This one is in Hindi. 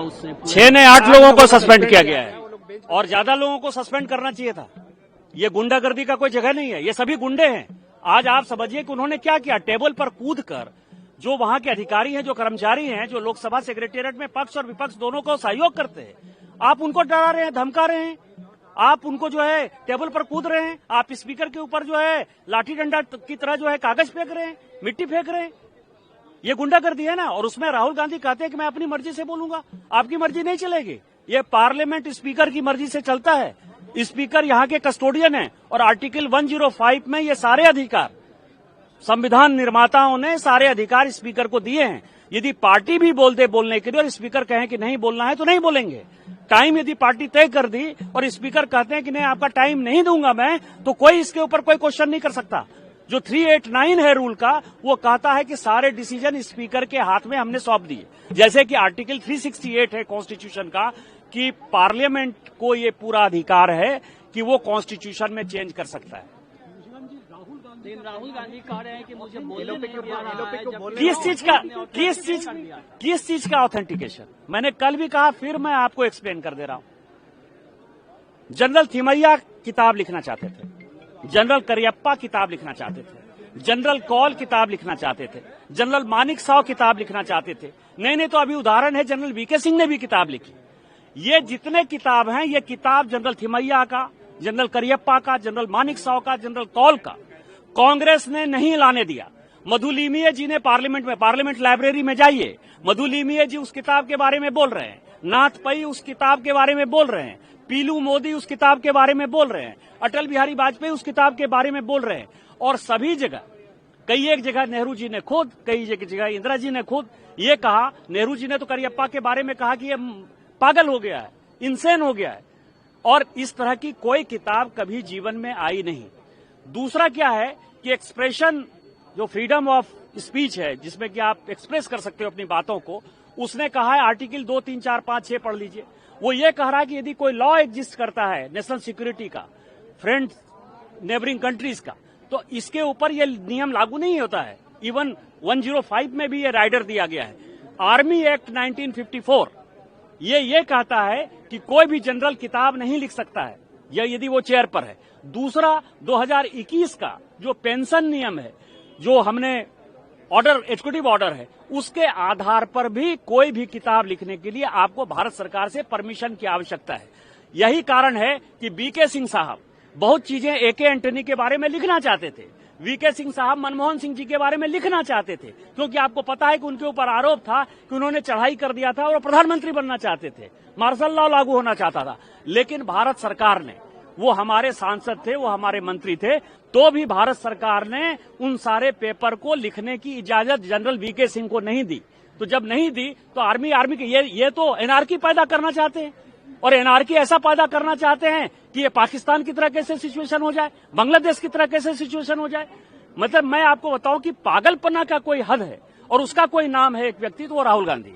उससे? 6 ने 8 लोगों को सस्पेंड किया गया है और ज्यादा लोगों को सस्पेंड करना चाहिए था। ये गुंडागर्दी का कोई जगह नहीं है, ये सभी गुंडे हैं। आज आप समझिए कि उन्होंने क्या किया, टेबल पर कूद कर जो वहां के अधिकारी हैं, जो कर्मचारी हैं, जो लोकसभा सेक्रेटेरिएट में पक्ष और विपक्ष दोनों को सहयोग करते हैं, आप उनको डरा रहे हैं, धमका रहे हैं, आप उनको जो है टेबल पर कूद रहे हैं, आप स्पीकर के ऊपर जो है लाठी डंडा की तरह जो है कागज फेंक रहे हैं, मिट्टी फेंक रहे हैं। ये गुंडागर्दी है ना। और उसमें राहुल गांधी कहते हैं कि मैं अपनी मर्जी से बोलूंगा। आपकी मर्जी नहीं चलेगी, ये पार्लियामेंट स्पीकर की मर्जी से चलता है। स्पीकर यहाँ के कस्टोडियन है और आर्टिकल 105 में ये सारे अधिकार संविधान निर्माताओं ने सारे अधिकार स्पीकर को दिए हैं। यदि पार्टी भी बोल दे बोलने के लिए और स्पीकर कहें कि नहीं बोलना है तो नहीं बोलेंगे। टाइम यदि पार्टी तय कर दी और स्पीकर कहते हैं कि नहीं आपका टाइम नहीं दूंगा मैं, तो कोई इसके ऊपर कोई क्वेश्चन नहीं कर सकता। जो 389 है रूल का, वो कहता है कि सारे डिसीजन स्पीकर के हाथ में हमने सौंप दिए। जैसे कि आर्टिकल 368 है कॉन्स्टिट्यूशन का कि पार्लियामेंट को ये पूरा अधिकार है कि वो कॉन्स्टिट्यूशन में चेंज कर सकता है। राहुल गांधी कह रहे हैं कि मुझे बोलने नहीं दिया रहा है। किस चीज का ऑथेंटिकेशन? मैंने कल भी कहा, फिर मैं आपको एक्सप्लेन कर दे रहा हूं। जनरल थिमैया किताब लिखना चाहते थे, जनरल करियप्पा किताब लिखना चाहते थे, जनरल कौल किताब लिखना चाहते थे, जनरल मानिक साव किताब लिखना चाहते थे। नहीं तो अभी उदाहरण है, जनरल वीके सिंह ने भी किताब लिखी। ये जितने किताब हैं, ये किताब जनरल थिमैया का, जनरल करियप्पा का, जनरल मानिक साव का, जनरल कौल का कांग्रेस ने नहीं लाने दिया। मधुलिमिये जी ने पार्लियामेंट लाइब्रेरी में जाइए, मधुलिमिये जी उस किताब के बारे में बोल रहे हैं, नाथ पई उस किताब के बारे में बोल रहे हैं, पीलू मोदी उस किताब के बारे में बोल रहे हैं, अटल बिहारी वाजपेयी उस किताब के बारे में बोल रहे हैं। और सभी जगह, कई एक जगह नेहरू जी ने खुद, कई जगह इंदिरा जी ने खुद ये कहा। नेहरू जी ने तो करियप्पा के बारे में कहा कि ये पागल हो गया है, इंसेन हो गया है। और इस तरह की कोई किताब कभी जीवन में आई नहीं। दूसरा क्या है कि एक्सप्रेशन, जो फ्रीडम ऑफ स्पीच है, जिसमें कि आप एक्सप्रेस कर सकते हो अपनी बातों को, उसने कहा है आर्टिकल 2, 3, 4, 5, 6 पढ़ लीजिए। वो ये कह रहा है कि यदि कोई लॉ एग्जिस्ट करता है नेशनल सिक्योरिटी का, फ्रेंड नेबरिंग कंट्रीज का, तो इसके ऊपर ये नियम लागू नहीं होता है। इवन 105 में भी ये राइडर दिया गया है। आर्मी एक्ट 1954 ये कहता है कि कोई भी जनरल किताब नहीं लिख सकता है, यदि वो चेयर पर है। दूसरा, 2021 का जो पेंशन नियम है, जो हमने ऑर्डर, एग्जीक्यूटिव ऑर्डर है, उसके आधार पर भी कोई भी किताब लिखने के लिए आपको भारत सरकार से परमिशन की आवश्यकता है। यही कारण है कि वीके सिंह साहब बहुत चीजें AK एंटनी के बारे में लिखना चाहते थे। वीके सिंह साहब मनमोहन सिंह जी के बारे में लिखना चाहते थे, क्योंकि आपको पता है कि उनके ऊपर आरोप था कि उन्होंने चढ़ाई कर दिया था और प्रधानमंत्री बनना चाहते थे, मार्शल लॉ लागू होना चाहता था। लेकिन भारत सरकार ने, वो हमारे सांसद थे, वो हमारे मंत्री थे, तो भी भारत सरकार ने उन सारे पेपर को लिखने की इजाजत जनरल वीके सिंह को नहीं दी। तो जब नहीं दी तो आर्मी के ये तो एनआरकी पैदा करना चाहते हैं, और एनआरकी ऐसा पैदा करना चाहते हैं कि ये पाकिस्तान की तरह कैसे सिचुएशन हो जाए, बांग्लादेश की तरह कैसे सिचुएशन हो जाए। मतलब मैं आपको बताऊं कि पागलपना का कोई हद है और उसका कोई नाम है, एक व्यक्ति, तो वो राहुल गांधी।